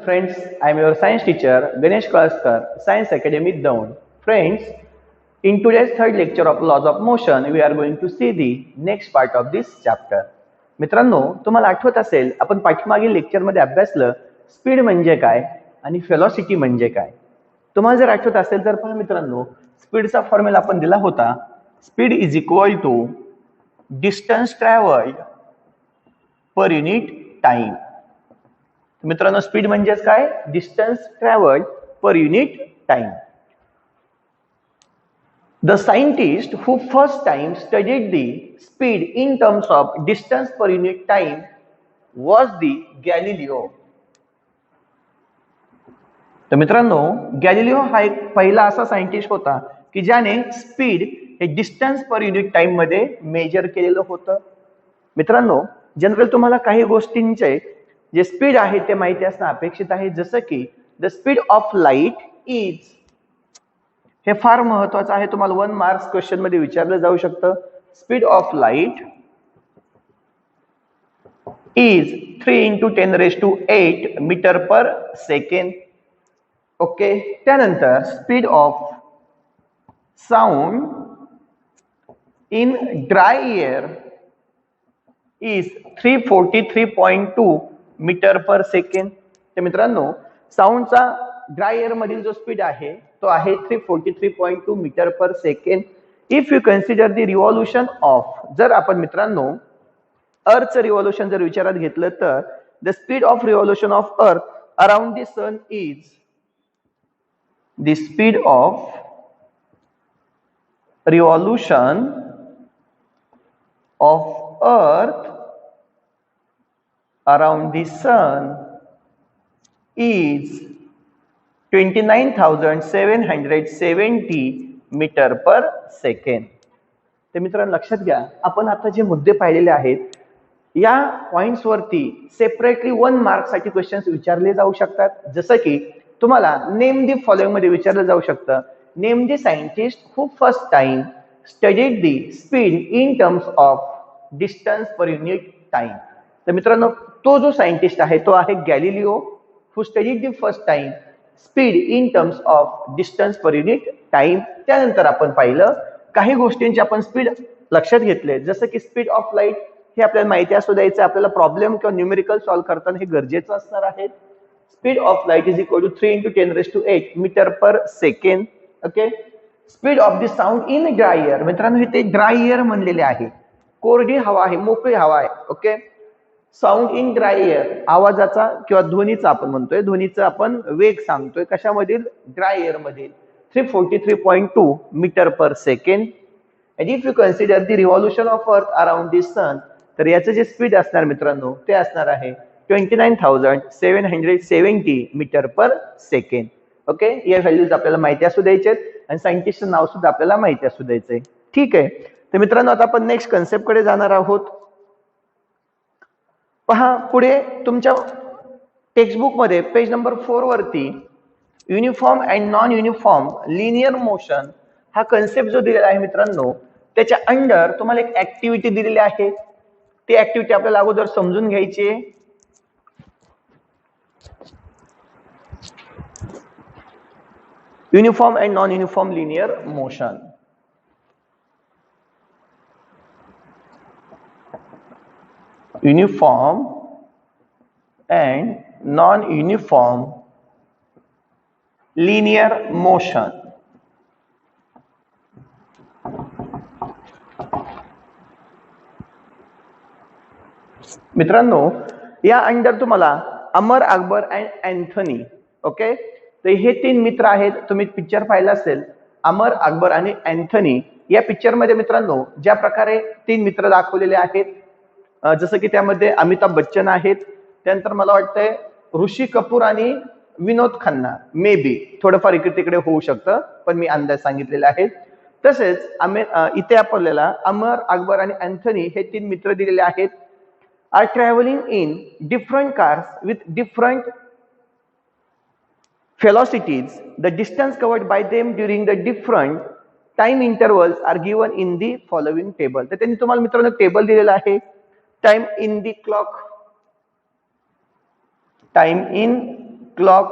Friends, I am your science teacher Ganesh Kalaskar, Science Academy Daun. Friends, in today's third lecture of laws of motion, we are going to see the next part of this chapter. मित्रांनो, तुम्हाला आठवत असेल आपण पाठीमागील लेक्चरमध्ये अभ्यासलं speed म्हणजे काय आणि वेलोसिटी म्हणजे काय. तुम्हाला जर आठवत असेल तर पहा मित्रांनो, स्पीडचा फॉर्म्युला आपण दिला होता. Speed is equal to distance travelled per unit time. मित्रांनो, स्पीड म्हणजेच काय? Distance travelled per unit time. The scientist who first time studied the speed in terms of distance per unit time was the Galileo. तर मित्रांनो, Galileo हा एक पहिला असा scientist होता की ज्याने स्पीड हे डिस्टन्स पर युनिट टाइम मध्ये मेजर केलेलं होतं. मित्रांनो, जनरल तुम्हाला काही गोष्टींचे जे स्पीड आहे ते माहिती असणं अपेक्षित आहे. जसं की the speed of light is, हे फार महत्वाचं आहे. तुम्हाला 1 मार्क्स क्वेश्चन मध्ये विचारलं जाऊ शकतं. Speed of light is 3 × 10⁸ metre per second. Okay. त्यानंतर speed of sound in dry air is 343.2 metre per second. तर मित्रांनो, साऊंडचा ड्राय एअर मधील जो स्पीड आहे तो आहे 343.2 metre per second. If you consider the revolution of, जर आपण मित्रांनो अर्थचं रिव्हॉल्युशन जर विचारात घेतलं तर the speed of revolution of earth around the sun is the speed of revolution of earth around the sun is 29,770 metre per second. तर मित्रांनो, लक्षात घ्या, आपण आता जे मुद्दे पाहिलेले आहेत या पॉइंट्स वरती सेपरेटली 1 मार्क साठी क्वेश्चन्स विचारले जाऊ शकतात. जसं की तुम्हाला नेम दी फॉलोइंग मध्ये विचारलं जाऊ शकतं. Name the scientist who first time studied the speed in terms of distance per unit time. तर मित्रांनो, तो जो सायंटिस्ट आहे तो आहे Galileo, who studied the first time speed in terms of distance per unit time. त्यानंतर आपण पाहिलं काही गोष्टींची आपण स्पीड लक्षात घेतले. जसं की स्पीड ऑफ लाईट हे आपल्याला माहिती असू द्यायचं. आपल्याला प्रॉब्लेम किंवा न्यूमेरिकल सॉल्व्ह करताना हे गरजेचं असणार आहे. Speed of light is equal to 3 × 10⁸ metre per second. Okay. Speed of the sound in dry air. मित्रांनो, हे ते ड्राय एअर म्हणलेले आहे. कोरडी हवा आहे, मोकळी हवा आहे. Okay. Sound in dry air, आवाजाचा किंवा ध्वनीचा आपण म्हणतोय, ध्वनीचा आपण वेग सांगतोय कशामधील? ड्राय एअर मधील. 343.2 metre per second. And if you consider the revolution of earth around the sun, तर याचं जे स्पीड असणार मित्रांनो ते असणार आहे 29,770 मीटर पर सेकंड. ओके. या व्हॅल्यूज आपल्याला माहिती असू द्यायचे आणि सायंटिस्टचं नाव सुद्धा आपल्याला माहिती असू द्यायचंय. ठीक आहे. तर मित्रांनो, आता आपण नेक्स्ट कन्सेप्ट कडे जाणार आहोत. पहा, पुढे तुमच्या टेक्स्टबुक मध्ये पेज नंबर 4 वरती uniform and non uniform linear motion हा कन्सेप्ट जो दिलेला आहे मित्रांनो, त्याच्या अंडर तुम्हाला एक ऍक्टिव्हिटी दिलेली आहे. ती ऍक्टिव्हिटी आपल्याला अगोदर समजून घ्यायची आहे. Uniform and non uniform linear motion. Uniform and non-uniform linear motion. मित्रांनो, या अंडर तुम्हाला अमर, अकबर अँड अँथनी, ओके, तर हे 3 मित्र आहेत. तुम्ही पिक्चर पाहिला असेल, अमर, अकबर आणि अँथनी. या पिक्चर मध्ये मित्रांनो ज्या प्रकारे 3 मित्र दाखवलेले आहेत, जसं की त्यामध्ये अमिताभ बच्चन आहेत, त्यानंतर मला वाटतंय ऋषी कपूर आणि विनोद खन्ना, मे बी थोडंफार इकडे तिकडे होऊ शकतं, पण मी अंदाज सांगितलेला आहे. तसेच इथे आपल्याला अमर, अकबर आणि अँथनी हे 3 मित्र दिलेले आहेत. Are travelling in different cars with different velocities. The distance covered by them during the different time intervals are given in the following table. तर त्यांनी तुम्हाला मित्रांनो टेबल दिलेला आहे. Time in the clock, time in clock,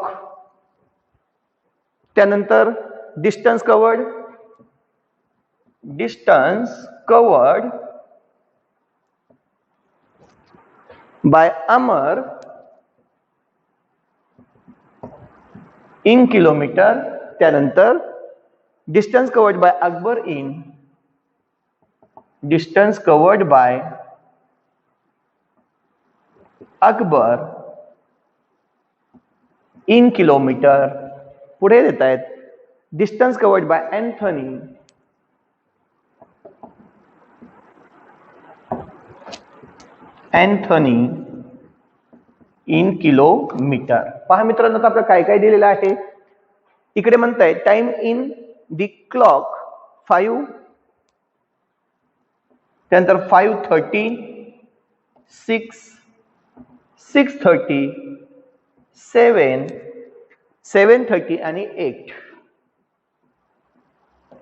त्यानंतर distance covered by Amar in kilometre, त्यानंतर distance covered by Akbar in kilometre. पुढे देत आहेत distance covered by Anthony in kilometre. पहा मित्रांनो, आता आपलं काय काय दिलेलं आहे. इकडे म्हणताय टाइम इन द क्लॉक 5, त्यानंतर 5:30, 6, 6:30, 7, 7:30 आणि 8.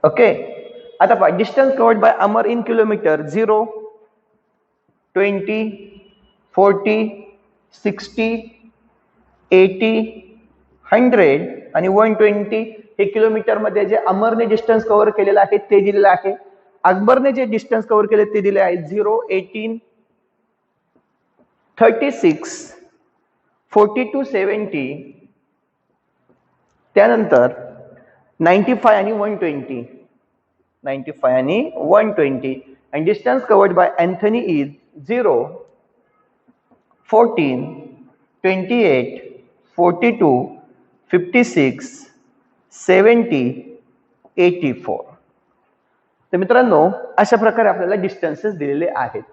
ओके. आता पहा distance covered by Amar in kilometre 0, 20, 40, 60, 80, 100 आणि 120 हे किलोमीटर मध्ये जे अमरने डिस्टन्स कव्हर केलेलं आहे ते दिलेलं आहे. अकबरने जे डिस्टन्स कव्हर केले ते दिले आहे 0, 18, 36, 42, 70, त्यानंतर 95 आणि 120, 95 आणि 120. and distance covered by Anthony is 0, 14, 28, 42, 56, 70, 84. तर मित्रांनो, अशा प्रकारे आपल्याला डिस्टन्सेस दिलेले आहेत.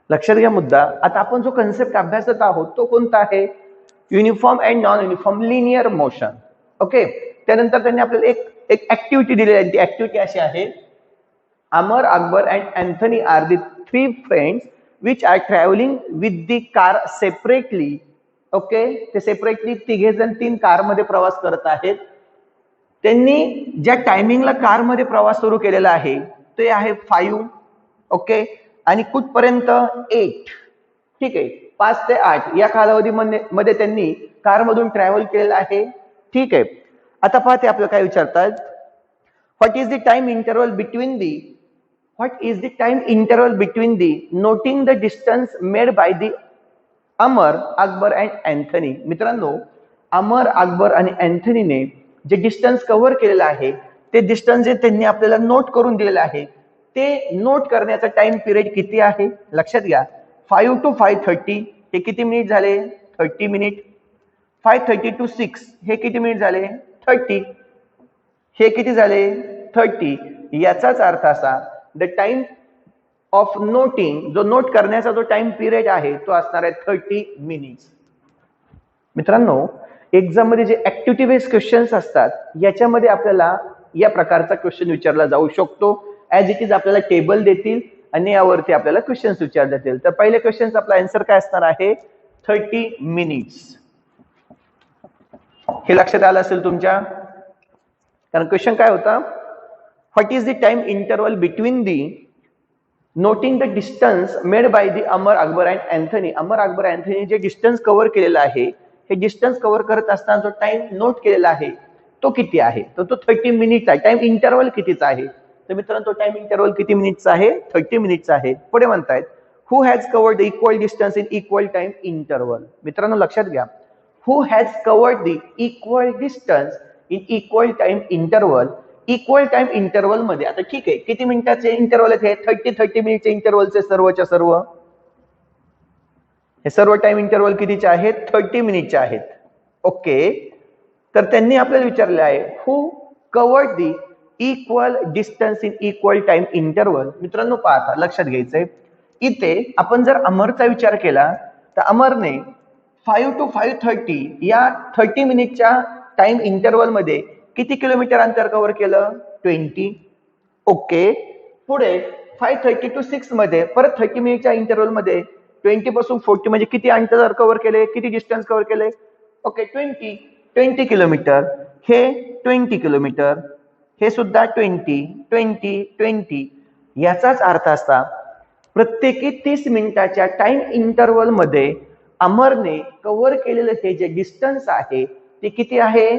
लक्षात घ्या मुद्दा. आता आपण जो कन्सेप्ट अभ्यासत आहोत तो कोणता आहे? Uniform and non uniform linear motion. Okay. त्यानंतर त्यांनी आपल्याला एक ऍक्टिव्हिटी दिलेली आहे. ती ऍक्टिव्हिटी अशी आहे, Amar, Akbar and Anthony are the three friends which are traveling with the car separately. Okay. ते सेपरेटली तिघे जण 3 कार मध्ये प्रवास करत आहेत. त्यांनी ज्या टायमिंगला कार मध्ये प्रवास सुरू केलेला आहे ते आहे 5. ओके. आणि कुठपर्यंत 8. ठीक आहे. 5 ते 8 या कालावधीमध्ये त्यांनी कार मधून ट्रॅव्हल केलेलं आहे. ठीक आहे. आता पहा ते आपल्याला काय विचारतात, What is the time interval between the noting the distance made by the Amar, Akbar and Anthony? मित्रांनो, अमर, अकबर आणि अँथनीने जे डिस्टन्स कव्हर केलेलं आहे ते डिस्टन्स जे त्यांनी आपल्याला नोट करून दिलेलं आहे ते नोट करण्याचा टाइम पिरियड किती आहे? लक्षात घ्या. 5 to 5:30 हे किती मिनिट झाले? 30 मिनिट. 5:30 to 6 हे किती मिनिट झाले? 30. हे किती झाले? 30. याचाच अर्थ असा, द टाइम ऑफ नोटिंग, जो नोट करण्याचा जो टाइम पिरियड आहे तो असणार आहे 30 मिनिट्स. मित्रांनो, एक्झाम मध्ये जे ऍक्टिव्हिटी बेस्ड क्वेश्चन्स असतात याच्यामध्ये आपल्याला या प्रकारचा क्वेश्चन विचारला जाऊ शकतो. ऍज इट इज आपल्याला टेबल देतील आणि यावरती आपल्याला क्वेश्चन्स विचारले जातील. तर पहिले क्वेश्चन आपला आन्सर काय असणार आहे? 30 मिनिट्स. हे लक्षात आलं असेल तुमच्या. कारण क्वेश्चन काय होता, what is the time interval between the noting the distance made by the Amar, Akbar and Anthony. Amar, Akbar, Anthony जे डिस्टन्स कव्हर केलेलं आहे हे डिस्टन्स कव्हर करत असताना जो टाइम नोट केलेला आहे तो किती आहे? तर तो 30 मिनिट्स आहे. टाइम इंटरवल कितीचा आहे? तर मित्रांनो, तो टाइम इंटरवल किती मिनिट्सचा आहे? 30 मिनिट्सचा आहे. पुढे म्हणतायत, who has covered the equal distance in equal time interval. मित्रांनो लक्षात घ्या, who has covered the equal distance in equal time interval. Equal time interval मध्ये आता ठीक आहे, किती मिनिटाचे इंटरवल आहेत? 30 मिनिटचे इंटरवलचे सर्वच्या सर्व हे सर्व टाइम इंटरवल कितीचे आहेत? 30 मिनिटचे आहेत. ओके. तर त्यांनी आपल्याला विचारले आहे, who covered the equal distance in equal time interval. मित्रांनो पाहता, लक्षात घ्यायचंय, इथे आपण जर अमरचा विचार केला तर अमरने 5 to 5:30 या 30 मिनिटच्या टाइम इंटरवल मध्ये किती किलोमीटर अंतर कव्हर केलं? 20. ओके. पुढे 5:30 to 6 मध्ये परत 30 मिनिटच्या इंटरवल मध्ये 20 पासून 40 म्हणजे किती अंतर कव्हर केले? किती डिस्टन्स कव्हर केले? ओके. 20 किलोमीटर. हे 20 किलोमीटर. हे सुद्धा 20. याचाच अर्थ असा, प्रत्येकी 30 मिनिटाच्या टाइम इंटरवल मध्ये अमरने कव्हर केलेलं हे जे डिस्टन्स आहे ते किती आहे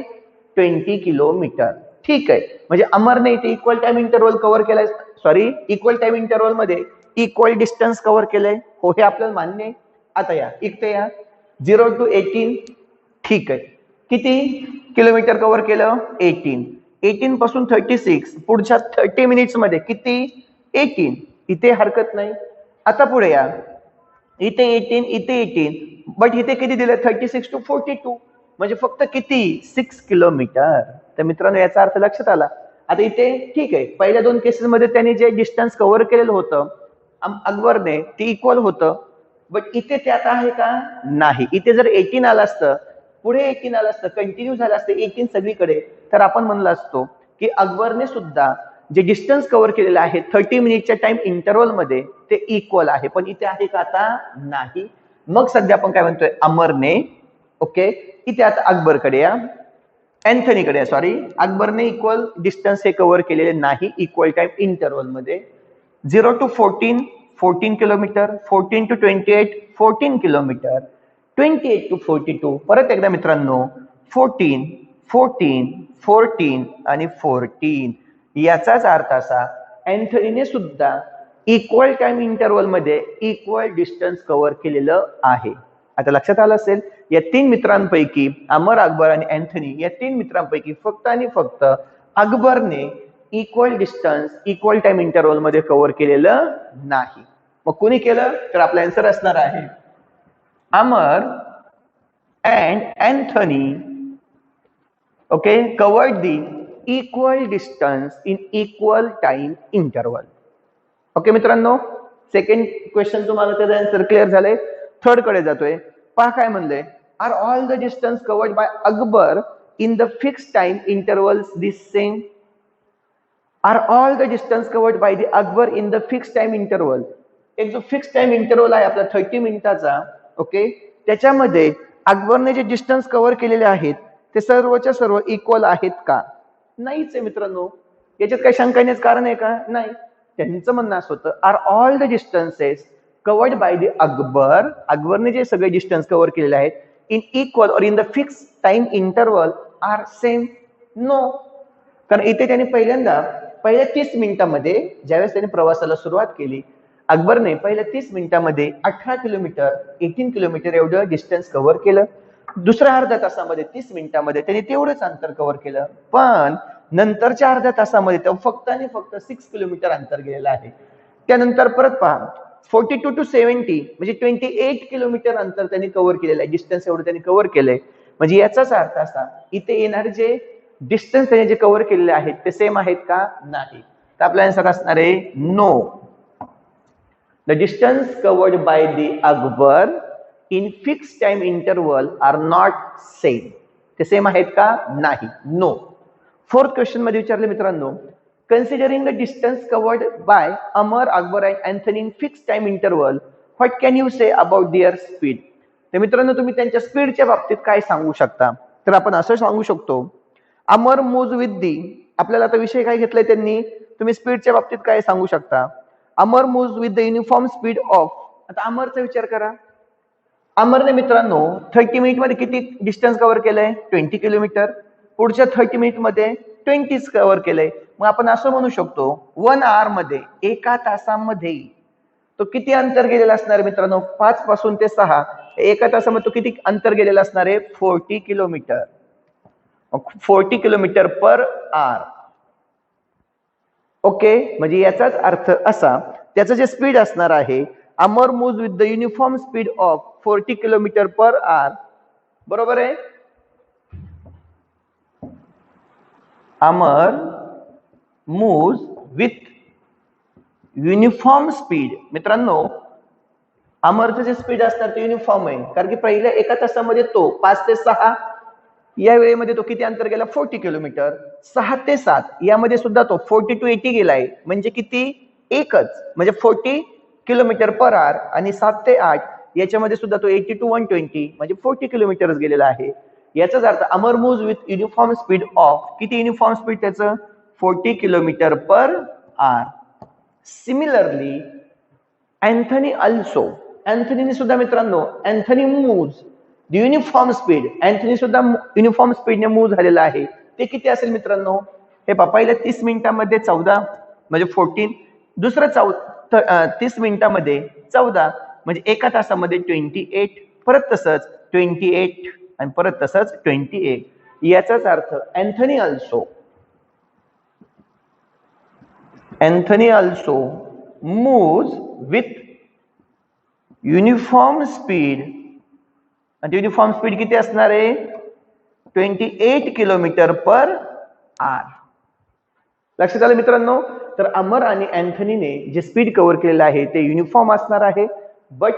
20 किलोमीटर. ठीक आहे, म्हणजे अमरने इथे इक्वल टाइम इंटरवल कव्हर केलाय, सॉरी इक्वल टाइम इंटरवल मध्ये इक्वल डिस्टन्स कव्हर केलंय, हो हे आपल्याला मान्य आहे. आता या इथे या 0 to 18, ठीक आहे, किती किलोमीटर कव्हर केलं 18. 18 पासून 36 पुढच्या 30 मिनिट्स मध्ये किती 18, इथे हरकत नाही. आता पुढे या, इथे 18 इथे 18, बट इथे किती दिलं 36 to 42, म्हणजे फक्त किती 6 किलोमीटर. तर मित्रांनो याचा अर्थ लक्षात आला. आता इथे ठीक आहे, पहिल्या दोन केसेस मध्ये त्यांनी जे डिस्टन्स कव्हर केलेलं होतं अकबरने ते इक्वल होतं, बट इथे त्यात आहे का नाही. इथे जर 18 आलं असतं, पुढे 18 आलं असतं, कंटिन्यू झालं असतं 18 सगळीकडे, तर आपण म्हणलं असतो की अकबरने सुद्धा जे डिस्टन्स कव्हर केलेलं आहे 30 मिनिटच्या टाइम इंटरवल मध्ये ते इक्वल आहे. पण इथे आहे का आता नाही. मग सध्या आपण काय म्हणतोय अमरने, ओके, इथे आता अकबरकडे या, अँथनीकडे, सॉरी अकबरने इक्वल डिस्टन्स हे कव्हर केलेले नाही इक्वल टाइम इंटरवल मध्ये. 0 to 14 14 kilometre, 14 to 28 14 kilometre, 28 to 42, परत एकदा मित्रांनो 14 14 14 आणि 14. याचाच अर्थ असा अँथनीने सुद्धा इक्वल टाइम इंटरवल मध्ये इक्वल डिस्टन्स कव्हर केलेलं आहे. आता लक्षात आलं असेल, या तीन मित्रांपैकी अमर, अकबर आणि अँथनी या तीन मित्रांपैकी फक्त आणि फक्त अकबरने equal distance equal time interval मध्ये कव्हर केलेलं नाही. मग कोणी केलं, तर आपला आन्सर असणार आहे Amar and Anthony, okay, covered the equal distance in equal time interval. Okay मित्रांनो, सेकंड क्वेश्चन तुम्हाला त्याचा आन्सर क्लिअर झालंय. थर्ड कडे जातोय. पहा काय म्हणलंय, are all the distance covered by Akbar in the fixed time intervals the same. Are all the distance covered by the Akbar in the fixed time interval. एक जो फिक्स टाइम इंटरवल आहे आपला 30 मिनिटाचा, ओके, त्याच्यामध्ये अकबरने जे डिस्टन्स कव्हर केलेले आहेत ते सर्वच्या सर्व इक्वल आहेत का? नाहीच आहे मित्रांनो. याच्यात काही शंका येण्याचं कारण आहे का? नाही. त्यांचं म्हणणं असं होतं, are all the distances covered by the Akbar, अकबरने जे सगळे डिस्टन्स कव्हर केलेले आहेत in equal or in the fix time interval are same. No, कारण इथे त्यांनी पहिल्या 30 मिनिटांमध्ये ज्यावेळेस त्यांनी प्रवासाला सुरुवात केली, अकबरने पहिल्या 30 मिनिटांमध्ये 18 किलोमीटर 18 किलोमीटर एवढं डिस्टन्स कव्हर केलं. दुसऱ्या अर्ध्या तासामध्ये 30 मिनिटांमध्ये त्यांनी तेवढंच अंतर कव्हर केलं. पण नंतरच्या अर्ध्या तासामध्ये तो फक्त आणि फक्त 6 किलोमीटर अंतर गेलेलं आहे. त्यानंतर परत पहा 42 to 70 म्हणजे 28 किलोमीटर अंतर त्यांनी कव्हर केलेलं आहे. डिस्टन्स एवढं त्यांनी कव्हर केलंय. म्हणजे याचाच अर्थ असा, इथे येणारे जे डिस्टन्स त्यांनी जे कव्हर केलेले आहेत ते सेम आहेत का? नाही. तर आपला आन्सर असणार आहे no. The distance covered by the Akbar in fixed time interval are not same. ते सेम आहेत का? नाही. नो. फोर्थ क्वेश्चन मध्ये विचारले मित्रांनो, considering the distance covered by Amar, Akbar and Anthony in fixed time interval, what can you say about their speed? तर मित्रांनो तुम्ही त्यांच्या स्पीडच्या बाबतीत काय सांगू शकता? तर आपण असं सांगू शकतो, अमर मूव्ज विथ दी, आपल्याला आता विषय काय घेतलाय त्यांनी, तुम्ही स्पीडच्या बाबतीत काय सांगू शकता? Amar moves with the uniform speed of. आता अमरचा विचार करा. अमरने मित्रांनो 30 मिनिट मध्ये किती डिस्टन्स कव्हर केलंय? 20 किलोमीटर. पुढच्या 30 मिनिट मध्ये 20 कव्हर केलंय. मग आपण असं म्हणू शकतो 1 आवर मध्ये, एका तासामध्ये तो किती अंतर गेलेला असणार मित्रांनो? 5 पासून ते 6, एका तासामध्ये तो किती अंतर गेलेला असणार आहे? 40 kilometre. 40 kilometre per hour. Okay, म्हणजे याचाच अर्थ असा, त्याचं जे स्पीड असणार आहे, Amar moves with the uniform speed of 40 kilometre per hour. बरोबर आहे? Amar moves with uniform speed. मित्रांनो अमरचं जे स्पीड असणार ते युनिफॉर्म आहे, कारण की पहिल्या एका तासामध्ये तो 5 ते 6 या वेळेमध्ये तो किती अंतर गेला? 40 किलोमीटर. 6 ते 7 यामध्ये सुद्धा तो 40 to 80 गेलाय, म्हणजे किती? एकच, म्हणजे 40 किलोमीटर पर आवर. आणि 7 ते 8 याच्यामध्ये सुद्धा तो 80 to 120 म्हणजे 40 किलोमीटरच गेलेला आहे. याचाच अर्थ Amar moves with uniform speed of, किती युनिफॉर्म स्पीड त्याचं? 40 kilometre per hour. Similarly Anthony also, अँथनीने सुद्धा मित्रांनो, Anthony moves the uniform speed, Anthony सुद्धा युनिफॉर्म स्पीडने मूव्ह झालेला आहे. ते किती असेल मित्रांनो? हे पहा, पहिल्या 30 मिनिटांमध्ये 14 म्हणजे 14, दुसरं 30 मिनिटांमध्ये 14 म्हणजे एका तासामध्ये 28, परत तसंच 28 आणि परत तसंच 28. याचाच अर्थ Anthony also moves with uniform speed. आणि युनिफॉर्म स्पीड किती असणार आहे? 28 किलोमीटर पर आवर. लक्षात आलं मित्रांनो? तर अमर आणि अँथनीने जे स्पीड कव्हर केलेलं आहे ते युनिफॉर्म असणार आहे. बट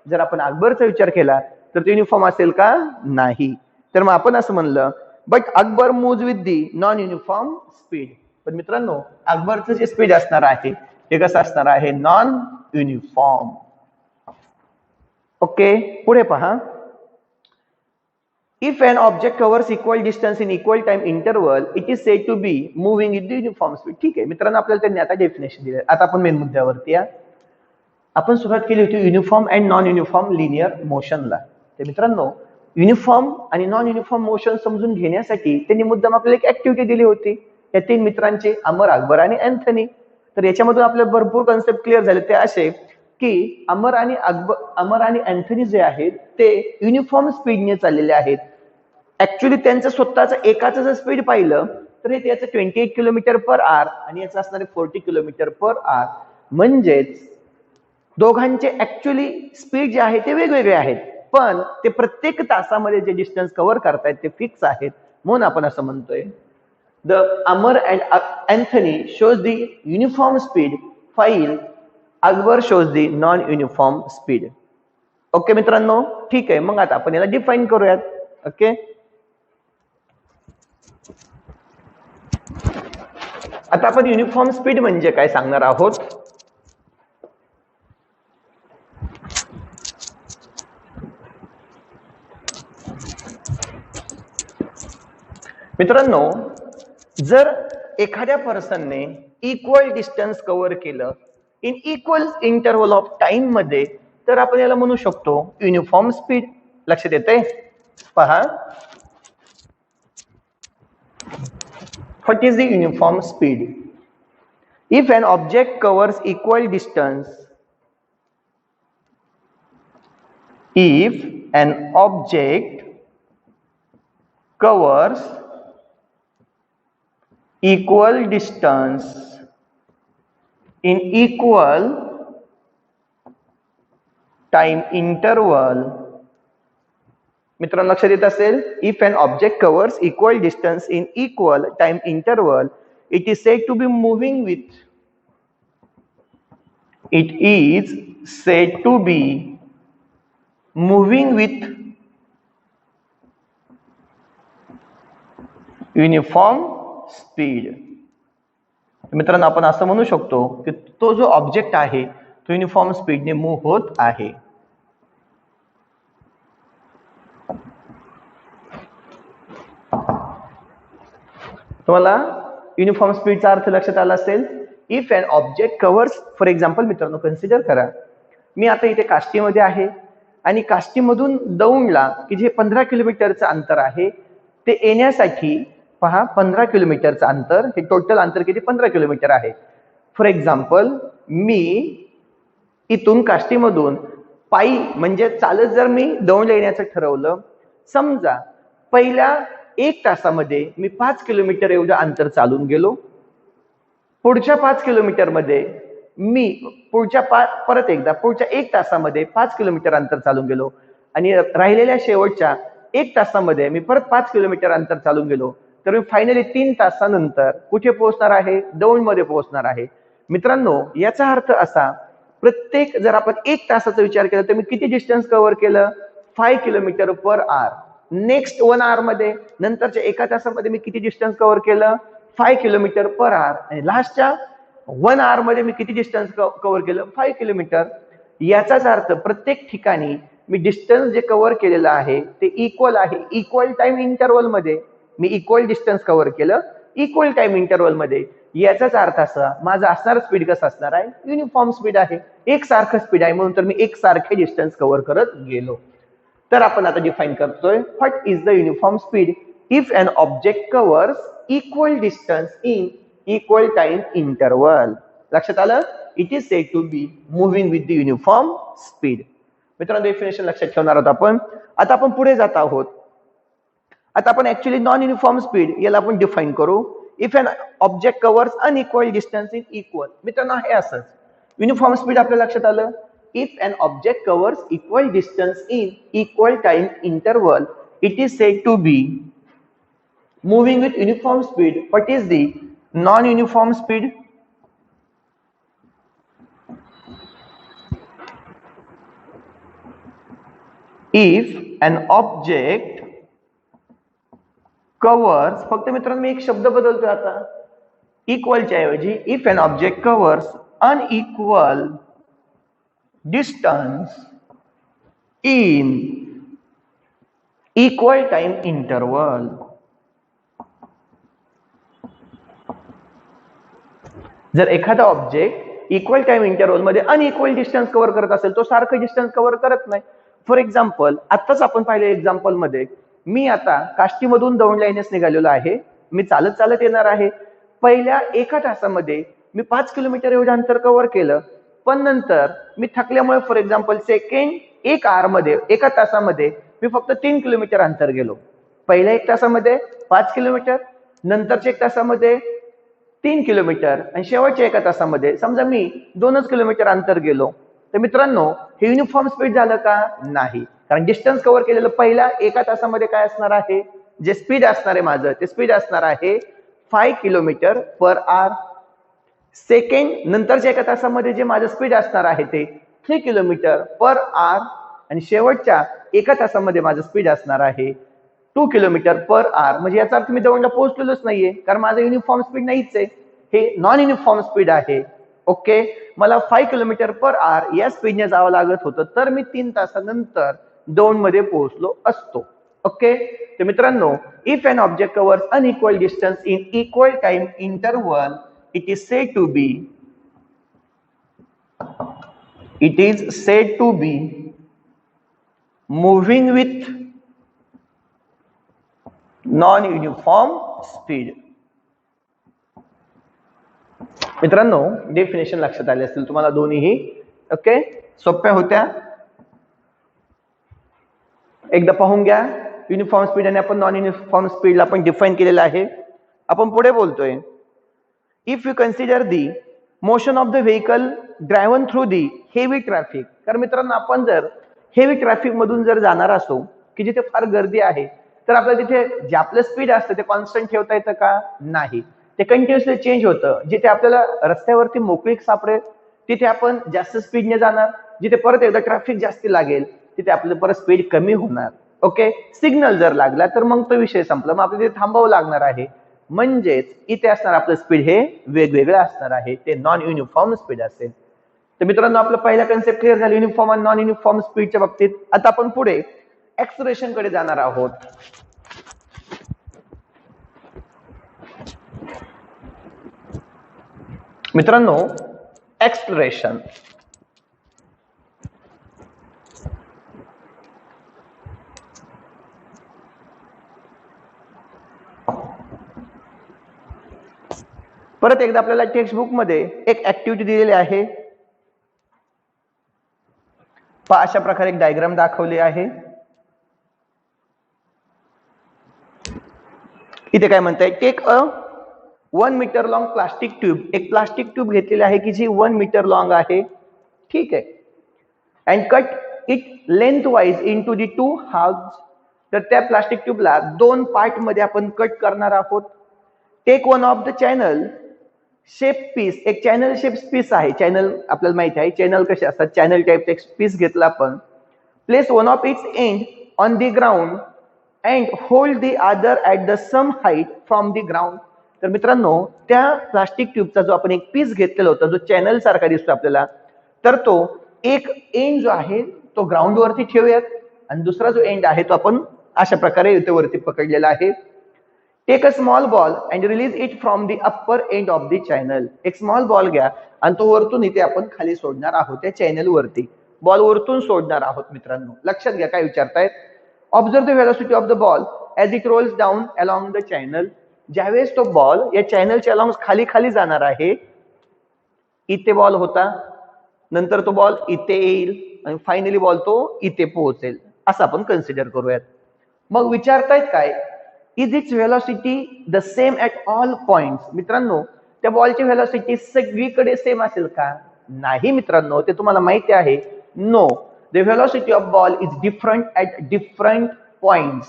जर आपण अकबरचा विचार केला तर ते युनिफॉर्म असेल का? नाही. तर मग आपण असं म्हणलं, but Akbar moves with the non uniform speed. पण मित्रांनो, अकबरचं जे स्पीड असणार आहे ते कसं असणार आहे? Non uniform. ओके, पुढे पहा. If an object covers equal distance in equal time interval, it is said to be moving with the uniform speed. ठीक आहे मित्रांनो, आपल्याला त्यांनी आता डेफिनेशन दिले. आता आपण मेन मुद्द्यावरती या. आपण सुरुवात केली होती uniform and non uniform linear मोशनला. तर मित्रांनो, युनिफॉर्म आणि नॉन युनिफॉर्म मोशन समजून घेण्यासाठी त्यांनी मुद्दाम आपल्याला एक ऍक्टिव्हिटी दिली होती. या 3 मित्रांचे, अमर, अकबर आणि अँथनी. तर याच्यामधून आपल्याला भरपूर कन्सेप्ट क्लिअर झाले. ते असे की अमर आणि अँथनी जे आहेत ते युनिफॉर्म स्पीडने चाललेले आहेत. ऍक्च्युली त्यांचं स्वतःचं एकाचं जर स्पीड पाहिलं तर हे त्याचं 28 किलोमीटर पर आवर आणि याचं असणार 40 किलोमीटर पर आवर. म्हणजेच दोघांचे ऍक्च्युली स्पीड जे आहे ते वेगवेगळे आहेत, पण ते प्रत्येक तासामध्ये जे डिस्टन्स कव्हर करतायत ते फिक्स आहेत. म्हणून आपण असं म्हणतोय, the Amar and Anthony shows the uniform speed file Akbar shows the non uniform speed. Okay मित्रांनो, ठीक आहे. मग आता आपण याला डिफाईन करूयात. ओके, आता आपण युनिफॉर्म स्पीड म्हणजे काय सांगणार आहोत. मित्रांनो, जर एखाद्या पर्सनने इक्वल डिस्टन्स कव्हर केलं in equal interval of time मध्ये, तर आपण याला म्हणू शकतो युनिफॉर्म स्पीड. लक्षात येतंय? पहा, what is the uniform speed? If an object covers equal distance, if an object covers equal distance in equal time interval, मित्रांनो लक्षात येत असेल, if an object covers equal distance in equal time interval, it is said to be moving with, it is said to be moving with uniform speed. मित्रांनो, आपण असं म्हणू शकतो की तो जो ऑब्जेक्ट आहे तो युनिफॉर्म स्पीडने मूव्ह होत आहे. तुम्हाला युनिफॉर्म स्पीडचा अर्थ लक्षात आला असेल. If an object covers, for example मित्रांनो कन्सिडर करा, मी आता इथे काष्टीमध्ये आहे आणि काष्टीमधून दौंडला की जे 15 किलोमीटरचं अंतर आहे ते येण्यासाठी पहा 15 किलोमीटरचं अंतर, हे टोटल अंतर किती? 15 किलोमीटर आहे. फॉर एक्झाम्पल मी इथून काष्टीमधून पायी म्हणजे चालत जर मी दौंडला येण्याचं ठरवलं, समजा पहिल्या 1 तासामध्ये मी 5 किलोमीटर एवढं अंतर चालून गेलो. पुढच्या 5 किलोमीटर मध्ये मी पुढच्या 1 तासामध्ये 5 किलोमीटर अंतर चालून गेलो आणि राहिलेल्या शेवटच्या 1 तासामध्ये मी परत 5 किलोमीटर अंतर चालून गेलो. तर मी फायनली 3 तासानंतर कुठे पोहोचणार आहे? दौंडमध्ये पोहोचणार आहे. मित्रांनो, याचा अर्थ असा, प्रत्येक जर आपण 1 तासाचा विचार केला तर मी किती डिस्टन्स कव्हर केलं? 5 किलोमीटर पर आवर. नेक्स्ट 1 आवर मध्ये, नंतरच्या 1 तासामध्ये मी किती डिस्टन्स कव्हर केलं? 5 किलोमीटर पर आवर. आणि लास्टच्या 1 आवर मध्ये मी किती डिस्टन्स कव्हर केलं? 5 किलोमीटर. याचाच अर्थ प्रत्येक ठिकाणी मी डिस्टन्स जे कव्हर केलेलं आहे ते इक्वल आहे. इक्वल टाइम इंटरवल मध्ये मी इक्वल डिस्टन्स कव्हर केलं, इक्वल टाइम इंटरवल मध्ये. याचाच अर्थ असा माझा असणारा स्पीड कसा असणार आहे, युनिफॉर्म स्पीड आहे, एकसारखं स्पीड आहे, म्हणून तर मी एकसारखे डिस्टन्स कव्हर करत गेलो. तर आपण आता डिफाइन करतोय what is the uniform speed if an object covers equal distance in equal time interval. लक्षात आलं? It is said to be moving with the uniform speed. मित्रांनो डेफिनेशन लक्षात ठेवणार आहोत आपण. आता आपण पुढे जात आहोत. आता आपण ऍक्च्युअली नॉन युनिफॉर्म स्पीड याला आपण डिफाइन करू. If an object covers unequal distance in equal. मित्रांनो हे असंच युनिफॉर्म स्पीड आपल्या लक्षात आलं. If an object covers equal distance in equal time interval it is said to be moving with uniform speed. What is the non uniform speed? If an object covers, फक्त मित्रांनो मी एक शब्द बदलतोय आता, इक्वलच्या ऐवजी if an object covers unequal distance in equal time interval. जर एखादा object equal time interval मध्ये unequal distance cover करत असेल, तो सारखं डिस्टन्स कव्हर करत नाही. फॉर एक्झाम्पल, आताच आपण पाहिलं एक्झाम्पल मध्ये, मी आता काष्टीमधून दौंडला येण्यास निघालेलो आहे. मी चालत चालत येणार आहे. पहिल्या एका तासामध्ये मी 5 किलोमीटर एवढं अंतर कव्हर केलं, पण नंतर मी थकल्यामुळे फॉर एक्झाम्पल सेकंड एका तासामध्ये मी फक्त 3 किलोमीटर अंतर गेलो. पहिल्या 1 तासामध्ये 5 किलोमीटर, नंतरच्या 1 तासामध्ये 3 किलोमीटर आणि शेवटच्या 1 तासामध्ये समजा मी 2च किलोमीटर अंतर गेलो. तर मित्रांनो हे युनिफॉर्म स्पीड झालं का? नाही. कारण डिस्टन्स कव्हर केलेलं पहिल्या 1 तासामध्ये काय असणार आहे, जे स्पीड असणार आहे माझं ते स्पीड असणार आहे 5 किलोमीटर पर आवर. सेकंड नंतरच्या 1 तासामध्ये जे माझं स्पीड असणार आहे ते 3 किलोमीटर पर आवर आणि शेवटच्या 1 तासामध्ये माझं स्पीड असणार आहे 2 किलोमीटर पर आवर. म्हणजे याचा अर्थ मी दौंडला पोहोचलेलोच नाहीये, कारण माझं युनिफॉर्म स्पीड नाहीच आहे, हे नॉन युनिफॉर्म स्पीड आहे. ओके, मला 5 किलोमीटर पर आवर या स्पीडने जावं लागत होतं, तर मी 3 तासानंतर दौंडमध्ये पोहोचलो असतो. ओके, तर मित्रांनो if an object covers unequal distance in equal time interval it is said to be moving with non uniform speed. मित्रांनो डेफिनेशन लक्षात आले असतील तुम्हाला दोन्हीही. ओके, सोप्या होत्या. एकदा पाहून घ्या. युनिफॉर्म स्पीड आणि आपण नॉन युनिफॉर्म स्पीडला आपण डिफाइन केलेलं आहे. आपण पुढे बोलतोय if you consider the motion of the vehicle driven through the heavy traffic. कारण मित्रांनो आपण जर हेवी ट्रॅफिक मधून जर जाणार असो की जिथे फार गर्दी आहे, तर आपल्याला तिथे जे आपलं स्पीड असतं ते कॉन्स्टंट ठेवता येतं का? नाही. ते कंटिन्युअसली चेंज होतं. जिथे आपल्याला रस्त्यावरती मोकळीक सापडेल तिथे आपण जास्त स्पीडने जाणार, जिथे परत एकदा ट्रॅफिक जास्त लागेल तिथे आपलं परत स्पीड कमी होणार. ओके, सिग्नल जर लागला तर मग तो विषय संपला, मग आपल्याला तिथे थांबावं लागणार आहे. म्हणजेच इथे असणार आपलं स्पीड हे वेगवेगळं असणार आहे, ते नॉन युनिफॉर्म स्पीड असेल. तर मित्रांनो आपलं पहिला कन्सेप्ट क्लिअर झाला युनिफॉर्म आणि नॉन युनिफॉर्म स्पीडच्या बाबतीत. आता आपण पुढे एक्सलरेशन कडे जाणार आहोत. मित्रांनो एक्सलरेशन परत एकदा आपल्याला टेक्स्ट बुक मध्ये एक ऍक्टिव्हिटी दिलेली आहे. पहा अशा प्रकारे एक डायग्राम दाखवली आहे. इथे काय म्हणताय, take a 1 metre long plastic tube. एक प्लास्टिक ट्यूब घेतलेली आहे की जी 1 मीटर लॉंग आहे. ठीक आहे. And cut it lengthwise into the 2 halves. तर त्या प्लास्टिक ट्यूबला 2 पार्ट मध्ये आपण कट करणार आहोत. Take one of the channel shape piece. एक चॅनल शेप पीस आहे. चॅनल आपल्याला माहिती आहे चॅनल कसे असतात, चॅनल टाइप एक पीस घेतला आपण. Place one of its end on the ground and hold the other at the same height from the ground. तर मित्रांनो त्या प्लास्टिक ट्यूबचा जो आपण एक पीस घेतलेला होता, जो चॅनल सारखा दिसतो आपल्याला, तर तो एक एंड जो आहे तो ग्राउंड वरती ठेवूयात आणि दुसरा जो एंड आहे तो आपण अशा प्रकारे इथे वरती पकडलेला आहे. Take a small ball and release it from the upper end of the channel. एक स्मॉल बॉल घ्या आणि तो वरतून इथे आपण खाली सोडणार आहोत त्या चॅनल वरती. बॉल वरतून सोडणार आहोत मित्रांनो. लक्षात घ्या काय विचारतायत. Observe the velocity of the ball as it rolls down along the channel. ज्यावेळेस तो बॉल या चॅनलच्या अलॉंग खाली खाली जाणार आहे, इथे बॉल होता, नंतर तो बॉल इथे येईल आणि फायनली बॉल तो इथे पोहोचेल, असं आपण कन्सिडर करूयात. मग विचारतायत काय, is it's velocity the same at all points. मित्रांनो, त्या बॉलची व्हेलॉसिटी सगळीकडे सेम असेल का? नाही मित्रांनो, ते तुम्हाला माहिती आहे. No, the velocity of ball is different at different points.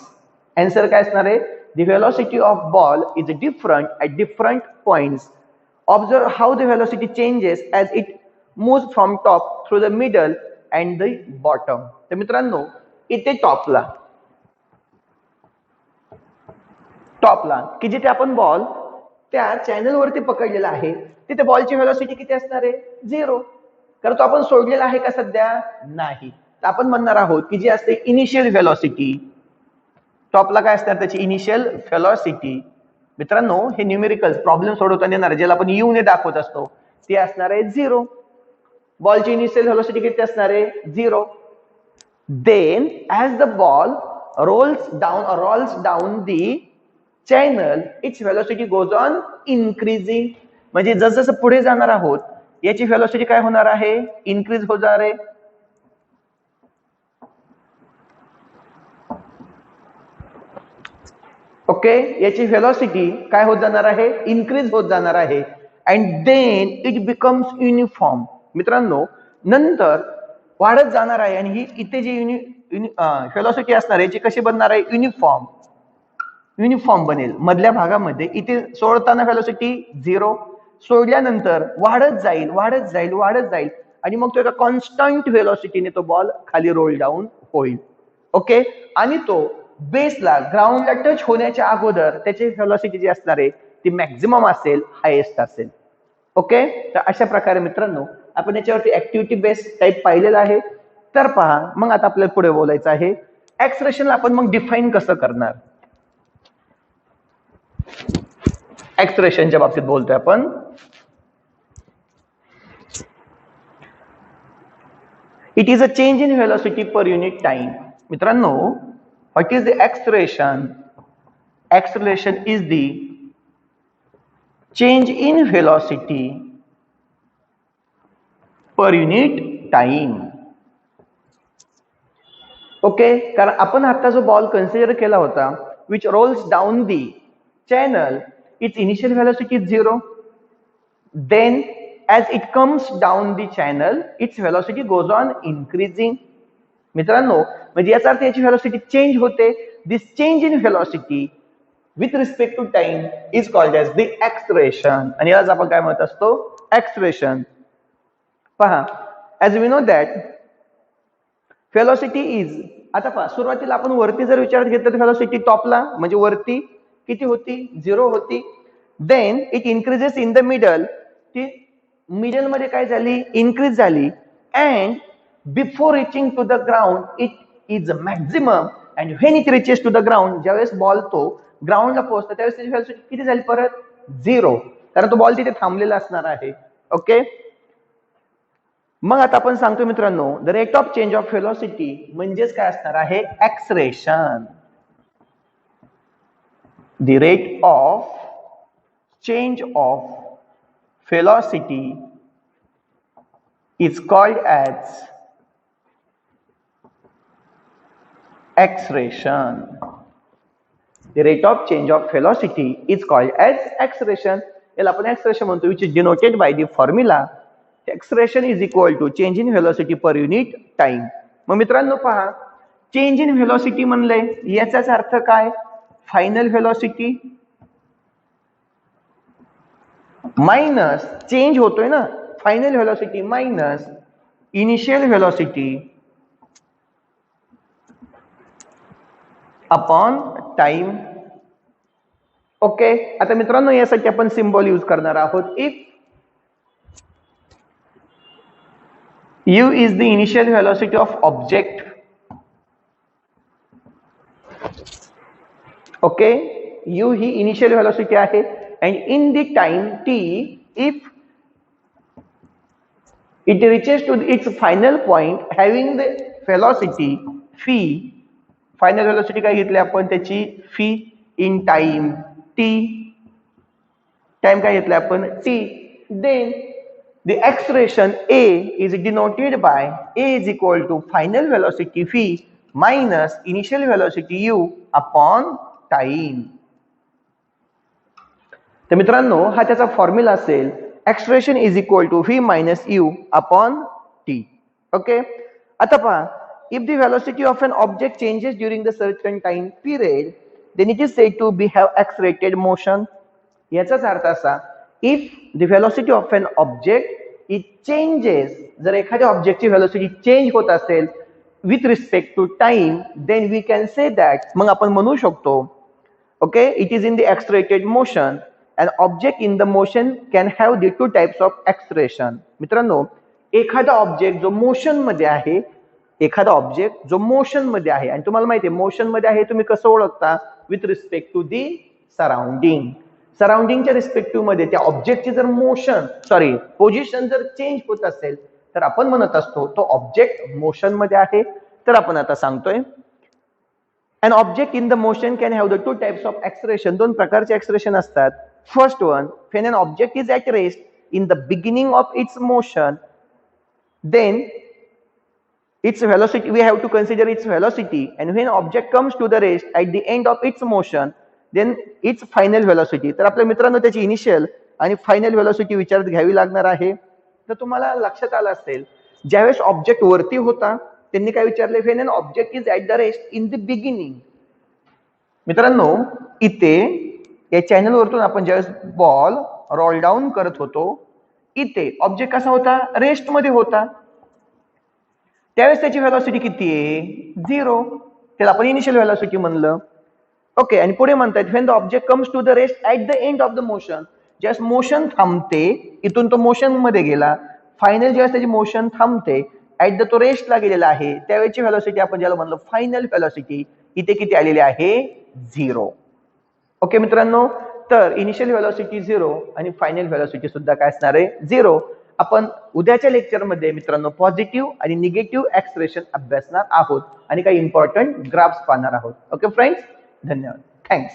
Answer काय असणार आहे? The velocity of ball is different at different points. Observe how the velocity changes as it moves from top through the middle and the bottom. तर मित्रांनो, इथे टॉपला की जिथे आपण ball त्या चॅनल वरती पकडलेला आहे, तिथे बॉलची व्हेलॉसिटी किती असणार आहे? 0. कारण तो आपण सोडलेला आहे का सध्या? नाही. तर आपण म्हणणार आहोत की जी असते इनिशियल व्हेलॉसिटी, टॉपला काय असणार त्याची इनिशियल व्हेलॉसिटी. मित्रांनो, हे न्यूमेरिकल्स प्रॉब्लेम सोडवताना येणार, ज्याला आपण यू ने दाखवत असतो, ते असणार आहे 0. बॉलची इनिशियल व्हेलॉसिटी किती असणार आहे? 0. Then as the ball rolls down the channel, its velocity goes on increasing. म्हणजे जसं पुढे जाणार आहोत, याची व्हेलॉसिटी काय होणार आहे? इन्क्रीज होणार आहे. ओके, याची व्हेलॉसिटी काय होत जाणार आहे? इन्क्रीज होत जाणार आहे. And then it becomes uniform. मित्रांनो, नंतर वाढत जाणार आहे आणि ही इथे जी व्हेलॉसिटी असणार आहे, याची कशी बनणार आहे? युनिफॉर्म बनेल. मधल्या भागामध्ये इथे सोडताना व्हेलॉसिटी 0, सोडल्यानंतर वाढत जाईल आणि मग तो एका कॉन्स्टंट व्हेलॉसिटीने तो बॉल खाली रोल डाऊन होईल. ओके, आणि तो बेसला ग्राउंडला टच होण्याच्या अगोदर त्याची व्हेलॉसिटी जी असणार आहे ती मॅक्झिमम असेल, हायेस्ट असेल. ओके, तर अशा प्रकारे मित्रांनो आपण याच्यावरती ऍक्टिव्हिटी बेस्ड टाइप पाहिलेला आहे. तर पहा, मग आता आपल्याला पुढे बोलायचं आहे ऍक्सलरेशनला आपण मग डिफाईन कसं करणार. ऍक्सलरेशनच्या बाबतीत बोलतोय आपण. It is a change in velocity per unit time. मित्रांनो, what is the acceleration? Acceleration is the change in velocity per unit time. Okay, कारण आपण आता जो बॉल कन्सिडर केला होता, which rolls down the channel, its initial velocity is 0. Then as it comes down the channel, its velocity goes on increasing. मित्रांनो, म्हणजे याचा अर्थ याची व्हेलॉसिटी चेंज होते. This change in velocity with respect to time is called as the acceleration. आणि यालाच आपण काय म्हणत असतो? ऍक्सलरेशन. पहा, as we know that velocity is, आता पहा, सुरुवातीला आपण वरती जर विचारात घेतलं तर व्हेलॉसिटी टॉपला म्हणजे वरती किती होती? 0 होती. Then it increases in the middle, ती मिडल मध्ये काय झाली? इन्क्रीज झाली. And before reaching to the ground it is maximum, and when it reaches to the ground, ज्यावेळेस बॉल तो ग्राउंडला पोहोचतो त्यावेळेस त्याची व्हेलॉसिटी किती झाली? परत 0, कारण तो बॉल तिथे थांबलेला असणार आहे. ओके, मग आता आपण सांगतो मित्रांनो, the rate of change of velocity म्हणजेच काय असणार आहे? Acceleration. The rate of change of velocity is called as acceleration. The rate of change of velocity is called as acceleration. याला आपण acceleration म्हणतो, which is denoted by the formula acceleration is equal to change in velocity per unit time. मग मित्रांनो पहा, change in velocity म्हणले याचाच अर्थ काय? फायनल व्हेलॉसिटी मायनस चेंज होतोय ना, final velocity minus initial velocity upon time. Okay, आता मित्रांनो यासाठी आपण सिम्बॉल यूज करणार आहोत. If u is the initial velocity of object, okay, u ही इनिशियल व्हेलॉसिटी आहे and in the time t if it reaches to its final point having the velocity phi, final velocity काय घेतली आपण त्याची phi in time t, time काय घेतला आपण t, then the acceleration a is denoted by a is equal to final velocity phi minus initial velocity u upon time. तर मित्रांनो हा त्याचा फॉर्म्युला असेल acceleration is equal to v minus u upon t. Okay. आता पहा, if the velocity of an object changes during the certain time period, then it is said to be have accelerated motion. याचाच अर्थ असा, if the velocity of an object it changes, जर एखाद्या ऑब्जेक्टची velocity change होत असेल with respect to time, then we can say that, मग आपण म्हणू शकतो, okay, it is in the accelerated motion. An object in the motion can have the two types of acceleration. मित्रांनो एखादा ऑब्जेक्ट जो motion मध्ये आहे, एखादा ऑब्जेक्ट जो मोशन मध्ये आहे, आणि तुम्हाला माहिती आहे मोशन मध्ये आहे तुम्ही कसं ओळखता, with respect to the surrounding. सराउंडिंगच्या रिस्पेक्टिव्ह मध्ये त्या ऑब्जेक्टची जर पोझिशन जर चेंज होत असेल तर आपण म्हणत असतो तो ऑब्जेक्ट मोशन मध्ये आहे. तर आपण आता सांगतोय an object in the motion can have the two types of acceleration. दोन प्रकारचे acceleration असतात. First one, when an object is at rest in the beginning of its motion, then its velocity, we have to consider its velocity, and when object comes to the rest at the end of its motion, then its final velocity. तर आपल्या मित्रांनो त्याची initial आणि final velocity विचारात घ्यावी लागणार आहे. तर तुम्हाला लक्षात आलं असेल ज्यावेळेस ऑब्जेक्ट वरती होता त्यांनी काय विचारले, when an object is at the rest in the beginning. मित्रांनो इथे या चॅनल वरतून आपण ज्यावेळेस बॉल रोल डाऊन करत होतो, इथे ऑब्जेक्ट कसा होता, रेस्ट मध्ये होता, त्यावेळेस त्याची व्हेलॉसिटी किती आहे, 0. त्याला आपण इनिशियल व्हेलॉसिटी म्हणलं. ओके, आणि पुढे म्हणतात when the object comes to the rest at the end of the motion, ज्यावेळेस मोशन थांबते, इथून तो मोशन मध्ये गेला, फायनल ज्यावेळेस त्याची मोशन थांबते, ऍट द तो रेस्टला गेलेला आहे, त्यावेळेची व्हेलॉसिटी आपण ज्याला म्हणलं फायनल व्हेलॉसिटी, इथे किती आलेली आहे, 0. ओके मित्रांनो, तर इनिशियल व्हेलॉसिटी 0 आणि फायनल व्हेलॉसिटी सुद्धा काय असणार आहे, 0. आपण उद्याच्या लेक्चरमध्ये मित्रांनो पॉझिटिव्ह आणि निगेटिव्ह ऍक्सलेरेशन अभ्यासणार आहोत आणि काही इम्पॉर्टंट ग्राफ्स पाहणार आहोत. ओके फ्रेंड्स, धन्यवाद, थँक्स.